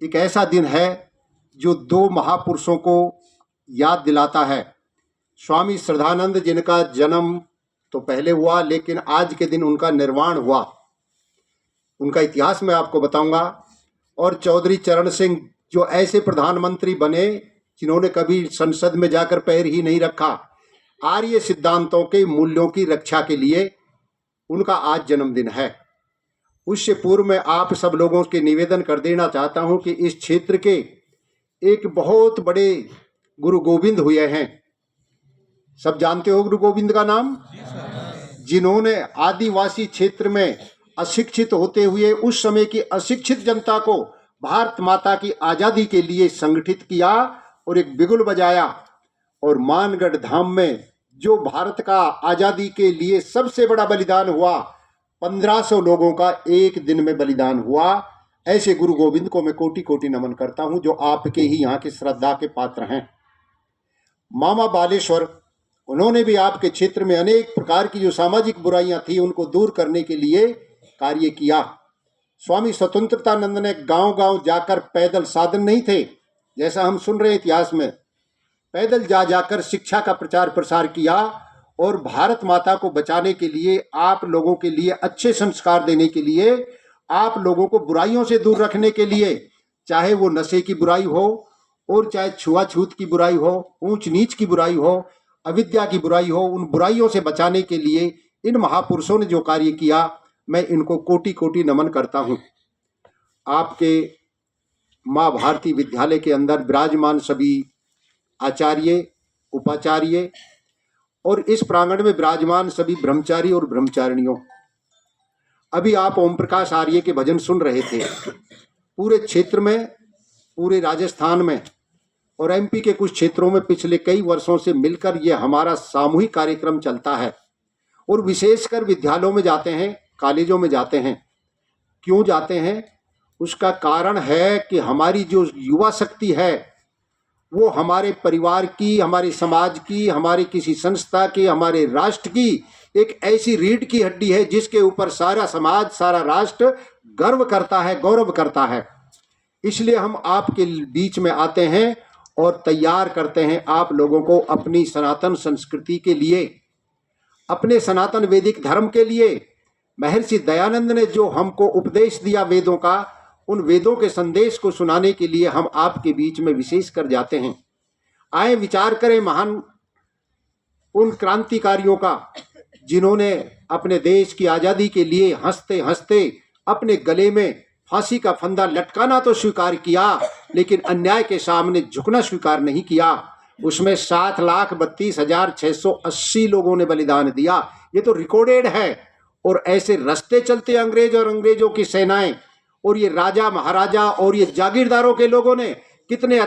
एक ऐसा दिन है जो दो महापुरुषों को याद दिलाता है। स्वामी श्रद्धानंद जिनका जन्म तो पहले हुआ, लेकिन आज के दिन उनका निर्वाण हुआ। उनका इतिहास मैं आपको बताऊंगा। और चौधरी चरण सिंह, जो ऐसे प्रधानमंत्री बने जिन्होंने कभी संसद में जाकर पैर ही नहीं रखा, आर्य सिद्धांतों के मूल्यों की रक्षा के लिए उनका आज जन्मदिन है। उससे पूर्व में आप सब लोगों के निवेदन कर देना चाहता हूं कि इस क्षेत्र के एक बहुत बड़े गुरु गोविंद हुए हैं। सब जानते हो गुरु गोविंद का नाम, जिन्होंने आदिवासी क्षेत्र में अशिक्षित होते हुए उस समय की अशिक्षित जनता को भारत माता की आजादी के लिए संगठित किया और एक बिगुल बजाया। और मानगढ़ धाम में जो भारत का आजादी के लिए सबसे बड़ा बलिदान हुआ, 1500 लोगों का एक दिन में बलिदान हुआ। ऐसे गुरु गोविंद को मैं कोटि कोटि नमन करता हूं, जो आपके ही यहाँ के श्रद्धा के पात्र हैं। मामा बालेश्वर, उन्होंने भी आपके क्षेत्र में अनेक प्रकार की जो सामाजिक बुराइयां थी उनको दूर करने के लिए कार्य किया। स्वामी स्वतंत्रतानंद ने गांव गांव जाकर, पैदल साधन नहीं थे जैसा हम सुन रहे इतिहास में, पैदल जाकर शिक्षा का प्रचार प्रसार किया और भारत माता को बचाने के लिए, आप लोगों के लिए अच्छे संस्कार देने के लिए, आप लोगों को बुराइयों से दूर रखने के लिए, चाहे वो नशे की बुराई हो और चाहे छुआछूत की बुराई हो, ऊंच नीच की बुराई हो, अविद्या की बुराई हो, उन बुराइयों से बचाने के लिए इन महापुरुषों ने जो कार्य किया, मैं इनको कोटि कोटि नमन करता हूं। आपके माँ भारती विद्यालय के अंदर विराजमान सभी आचार्य, उपाचार्य और इस प्रांगण में विराजमान सभी ब्रह्मचारी और ब्रह्मचारिणियों, अभी आप ओम प्रकाश आर्य के भजन सुन रहे थे। पूरे क्षेत्र में, पूरे राजस्थान में और एमपी के कुछ क्षेत्रों में पिछले कई वर्षों से मिलकर यह हमारा सामूहिक कार्यक्रम चलता है। और विशेषकर विद्यालयों में जाते हैं, कॉलेजों में जाते हैं। क्यों जाते हैं? उसका कारण है कि हमारी जो युवा शक्ति है वो हमारे परिवार की, हमारे समाज की, हमारे किसी संस्था की, हमारे राष्ट्र की एक ऐसी रीढ़ की हड्डी है जिसके ऊपर सारा समाज, सारा राष्ट्र गर्व करता है, गौरव करता है। इसलिए हम आपके बीच में आते हैं और तैयार करते हैं आप लोगों को अपनी सनातन संस्कृति के लिए, अपने सनातन वैदिक धर्म के लिए। महर्षि दयानंद ने जो हमको उपदेश दिया वेदों का, उन वेदों के संदेश को सुनाने के लिए हम आपके बीच में विशेष कर जाते हैं। आए विचार करें महान उन क्रांतिकारियों का, जिन्होंने अपने देश की आजादी के लिए हंसते हंसते अपने गले में फांसी का फंदा लटकाना तो स्वीकार किया, लेकिन अन्याय के सामने झुकना स्वीकार नहीं किया। उसमें 7,32,680 लोगों ने बलिदान दिया। ये तो रिकॉर्डेड है। और ऐसे रास्ते चलते अंग्रेज और अंग्रेजों की सेनाएं और ये राजा महाराजा और ये जागीरदारों के लोगों ने कितने